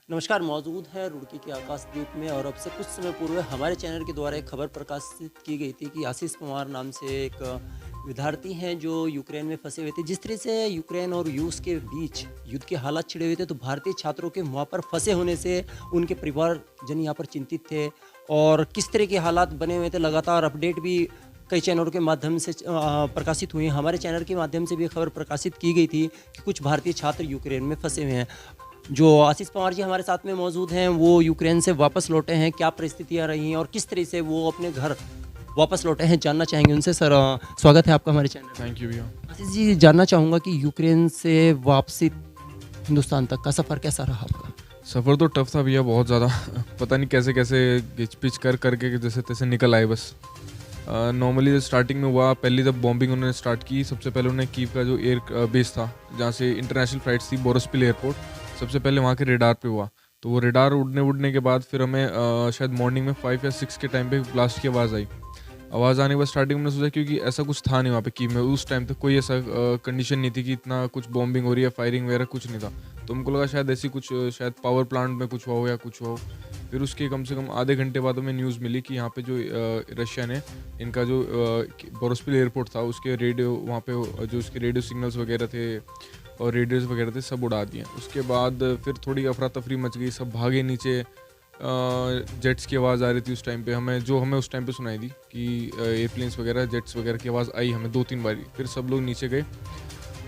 नमस्कार, मौजूद है रुड़की के आकाशदीप में और अब से कुछ समय पूर्व हमारे चैनल के द्वारा एक खबर प्रकाशित की गई थी कि आशीष पवार नाम से एक विद्यार्थी हैं जो यूक्रेन में फंसे हुए थे। जिस तरह से यूक्रेन और रूस के बीच युद्ध के हालात छिड़े हुए थे, तो भारतीय छात्रों के वहाँ पर फंसे होने से उनके परिवारजन यहाँ पर चिंतित थे और किस तरह के हालात बने हुए थे। लगातार अपडेट भी कई चैनलों के माध्यम से प्रकाशित हुई। हमारे चैनल के माध्यम से भी खबर प्रकाशित की गई थी कि कुछ भारतीय छात्र यूक्रेन में फंसे हुए हैं। जो आशीष पवार जी हमारे साथ में मौजूद हैं, वो यूक्रेन से वापस लौटे हैं। क्या परिस्थितियां रही हैं और किस तरह से वो अपने घर वापस लौटे हैं, जानना चाहेंगे उनसे। सर, स्वागत है आपका हमारे चैनल। थैंक यू भैया। आशीष जी, जानना चाहूँगा कि यूक्रेन से वापसी हिंदुस्तान तक का सफ़र कैसा रहा आपका? सफ़र तो टफ था भैया, बहुत ज़्यादा। पता नहीं कैसे कैसे गिच पिच कर करके जैसे तैसे निकल आए बस। नॉर्मली जो स्टार्टिंग में हुआ, पहली जब बॉम्बिंग उन्होंने स्टार्ट की, सबसे पहले उन्होंने कीव का जो एयर बेस था जहाँ से इंटरनेशनल फ्लाइट्स थी, बोरोस्पिल एयरपोर्ट, सबसे पहले वहाँ के रेडार पे हुआ। तो वो रेडार उड़ने के बाद फिर हमें शायद मॉर्निंग में 5 या 6 के टाइम पे ब्लास्ट की आवाज़ आई। आवाज़ आने के बाद स्टार्टिंग में सोचा, क्योंकि ऐसा कुछ था नहीं वहाँ पे कीव में, उस टाइम तक कोई ऐसा कंडीशन नहीं थी कि इतना कुछ बॉम्बिंग हो रही है, फायरिंग वगैरह कुछ नहीं था। तो हमको लगा शायद ऐसी कुछ, शायद पावर प्लांट में कुछ हुआ हो या कुछ हुआ हो। फिर उसके कम से कम आधे घंटे बाद हमें न्यूज़ मिली कि यहाँ पे जो रशिया ने इनका जो बोरोस्पिल एयरपोर्ट था, उसके रेडियो वहाँ पे जो उसके रेडियो सिग्नल्स वगैरह थे और रेडियोस वगैरह थे, सब उड़ा दिए। उसके बाद फिर थोड़ी अफरा तफरी मच गई, सब भागे नीचे। जेट्स की आवाज़ आ रही थी उस टाइम पे, हमें उस टाइम पे सुनाई दी कि एयरप्लेन्स वगैरह, जेट्स वगैरह की आवाज़ आई हमें 2-3 बारी। फिर सब लोग नीचे गए,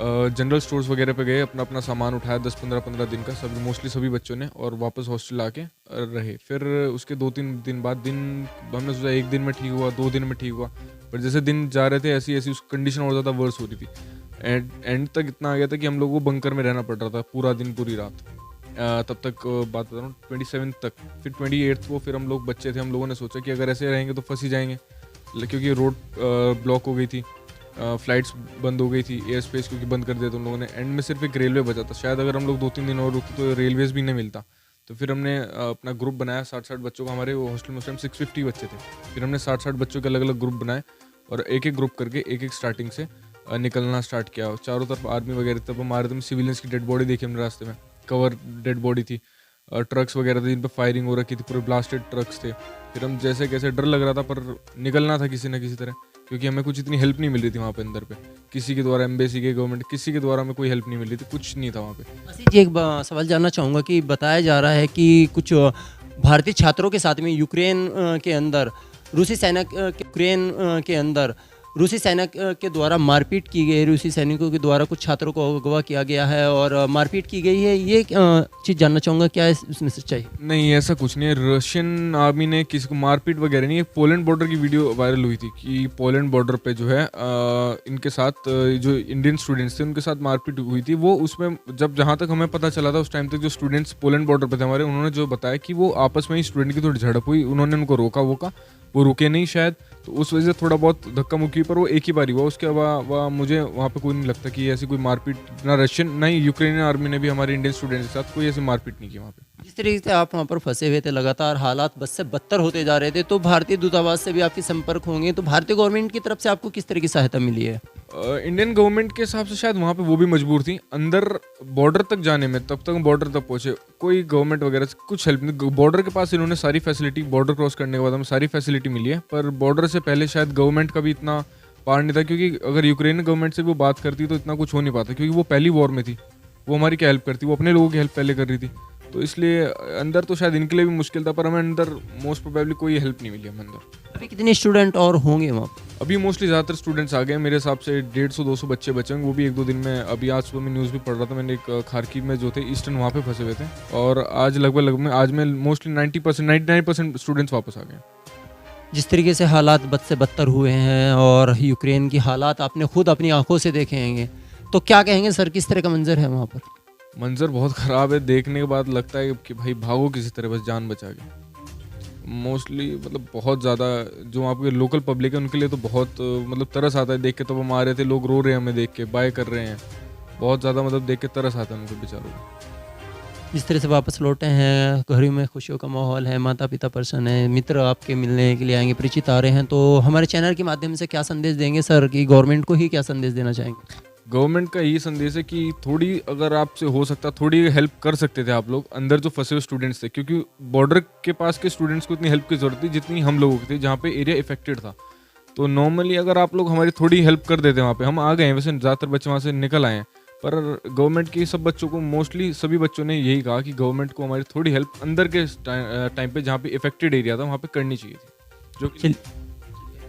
जनरल स्टोर्स वगैरह पे गए, अपना अपना सामान उठाया 10-15 दिन का, सब मोस्टली सभी बच्चों ने, और वापस हॉस्टल आके रहे। फिर उसके 2-3 दिन बाद हमने सोचा 1 दिन में ठीक हुआ, 2 दिन में ठीक हुआ, पर जैसे दिन जा रहे थे ऐसी ऐसी उस कंडीशन और ज़्यादा वर्स हो रही थी। एंड तक इतना आ गया था कि हम लोगों को बंकर में रहना पड़ रहा था पूरा दिन पूरी रात। तब तक बात बता रहा हूँ 27 तक। फिर 28 को फिर हम लोग बच्चे थे, हम लोगों ने सोचा कि अगर ऐसे रहेंगे तो फंस ही जाएंगे, क्योंकि रोड ब्लॉक हो गई थी, फ्लाइट्स बंद हो गई थी, एयर स्पेस क्योंकि बंद कर दिया था उन लोगों ने। एंड में सिर्फ एक रेलवे बचा था, शायद अगर हम लोग 2-3 दिन और रुकते तो रेलवेज भी नहीं मिलता। तो फिर हमने अपना ग्रुप बनाया 60-60 बच्चों का। हमारे हॉस्टल में उस टाइम 650 बच्चे थे। फिर हमने 60-60 बच्चों के अलग अलग ग्रुप बनाए और एक एक ग्रुप करके एक स्टार्टिंग से निकलना स्टार्ट किया। चारों तरफ आर्मी वगैरह, तब हमारे तुम सिविलियंस की डेड बॉडी देखी हमने रास्ते में, कवर डेड बॉडी थी, ट्रक्स वगैरह थे जिन पर फायरिंग हो रखी थी, पूरे ब्लास्टेड ट्रक्स थे। फिर हम जैसे कैसे, डर लग रहा था पर निकलना था किसी न किसी तरह, क्योंकि हमें कुछ इतनी हेल्प नहीं मिल रही थी वहाँ पे अंदर पे, किसी के द्वारा, एम्बेसी के, गवर्नमेंट, किसी के द्वारा हमें कोई हेल्प नहीं मिल रही थी, कुछ नहीं था वहाँ पे। आशीष जी, एक सवाल जानना चाहूँगा कि बताया जा रहा है कि कुछ भारतीय छात्रों के साथ में यूक्रेन के अंदर रूसी सैनिक यूक्रेन के अंदर रूसी सैनिक के द्वारा मारपीट की गई, रूसी सैनिकों के द्वारा कुछ छात्रों को अगवा किया गया है और मारपीट की गई है। ये चीज़ जानना चाहूँगा, क्या है इसमें सच्चाई? नहीं, ऐसा कुछ नहीं है। रशियन आर्मी ने किसी को मारपीट वगैरह नहीं है। पोलैंड बॉर्डर की वीडियो वायरल हुई थी कि पोलैंड बॉर्डर पे जो है इनके साथ जो इंडियन स्टूडेंट्स थे उनके साथ मारपीट हुई थी। वो उसमें जब जहाँ तक हमें पता चला था उस टाइम तक जो स्टूडेंट्स पोलैंड बॉर्डर पे थे हमारे, उन्होंने जो बताया कि वो आपस में ही स्टूडेंट की थोड़ी झड़प हुई, उन्होंने उनको रोका, वो रुके नहीं शायद, तो उस वजह से थोड़ा बहुत धक्का मुक्की, पर वो एक ही बारी हुआ। उसके अलावा मुझे वहाँ पे कोई नहीं लगता कि ऐसी कोई मारपीट, ना रशियन ना ही यूक्रेनियन आर्मी ने भी हमारे इंडियन स्टूडेंट्स के साथ कोई ऐसी मारपीट नहीं की वहाँ पे। जिस तरीके से आप वहाँ पर फंसे हुए थे, लगातार हालात बद से बदतर होते जा रहे थे, तो भारतीय दूतावास से भी आपके संपर्क होंगे, तो भारतीय गवर्नमेंट की तरफ से आपको किस तरह की सहायता मिली है? इंडियन गवर्नमेंट के हिसाब से शायद वहाँ पे वो भी मजबूर थी अंदर बॉर्डर तक जाने में, तब तक बॉर्डर तक पहुँचे, कोई गवर्नमेंट वगैरह से कुछ हेल्प नहीं। बॉर्डर के पास इन्होंने सारी फैसिलिटी, बॉर्डर क्रॉस करने के बाद हमें सारी फैसिलिटी मिली है, पर बॉर्डर से पहले शायद गवर्नमेंट का भी इतना पार नहीं था, क्योंकि अगर यूक्रेन गवर्नमेंट से वो बात करती तो इतना कुछ हो नहीं पाता, क्योंकि वो पहली वॉर में थी, वो हमारी क्या हेल्प करती, वो अपने लोगों की हेल्प पहले कर रही थी। तो इसलिए अंदर तो शायद इनके लिए भी मुश्किल था, पर हमें अंदर मोस्ट प्रोबेबली कोई हेल्प नहीं मिली हमें अंदर। अभी कितने स्टूडेंट और होंगे वहाँ पर? अभी मोस्टली ज़्यादातर स्टूडेंट्स आ गए, मेरे हिसाब से 150-200 बच्चे बचे होंगे, वो भी 1-2 दिन में। अभी आज सुबह में न्यूज़ भी पढ़ रहा था मैंने, एक खारकीव में जो थे ईस्टर्न, वहाँ पे फंसे हुए थे, और आज लगभग आज में मोस्टली 99% स्टूडेंट्स वापस आ गए। जिस तरीके से हालात बद से बदतर हुए हैं और यूक्रेन की हालात आपने खुद अपनी आंखों से देखे होंगे, तो क्या कहेंगे सर, किस तरह का मंजर है वहाँ पर? मंजर बहुत ख़राब है, देखने के बाद लगता है कि भाई भागो किसी तरह बस जान बचा के। मोस्टली मतलब बहुत ज़्यादा जो वहाँ पे लोकल पब्लिक है उनके लिए तो बहुत मतलब तरस आता है देख के। तो वो मार रहे थे, लोग रो रहे हैं हमें देख के, बाय कर रहे हैं, बहुत ज़्यादा मतलब देख के तरस आता है उनको बेचारों को। जिस तरह से वापस लौटे हैं, घर में खुशियों का माहौल है, माता पिता प्रसन्न है, मित्र आपके मिलने के लिए आएंगे, परिचित आ रहे हैं, तो हमारे चैनल के माध्यम से क्या संदेश देंगे सर, कि गवर्नमेंट को ही क्या संदेश देना चाहेंगे? गवर्नमेंट का यही संदेश है कि थोड़ी अगर आपसे हो सकता थोड़ी हेल्प कर सकते थे आप लोग अंदर जो फंसे हुए स्टूडेंट्स थे, क्योंकि बॉर्डर के पास के स्टूडेंट्स को इतनी हेल्प की जरूरत थी जितनी हम लोगों की थी जहाँ पे एरिया इफेक्टेड था। तो नॉर्मली अगर आप लोग हमारी थोड़ी हेल्प कर देते वहाँ पे, हम आ गए हैं वैसे ज़्यादातर बच्चे वहाँ से निकल आए हैं, पर गवर्नमेंट की सब बच्चों को मोस्टली सभी बच्चों ने यही कहा कि गवर्नमेंट को हमारी थोड़ी हेल्प अंदर के टाइम पे जहाँ पे इफेक्टेड एरिया था वहाँ पे करनी चाहिए थी जो कि चल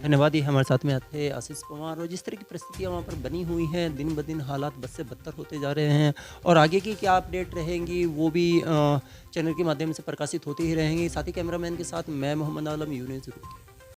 धन्यवाद। ये हमारे साथ में थे आशीष पवार, और जिस तरह की परिस्थितियाँ वहाँ पर बनी हुई हैं, दिन ब दिन हालात बद से बदतर होते जा रहे हैं, और आगे की क्या अपडेट रहेंगी वो भी चैनल के माध्यम से प्रकाशित होती ही रहेंगी। साथी कैमरामैन के साथ मैं मोहम्मद आलम, यूनिवर्सिटी।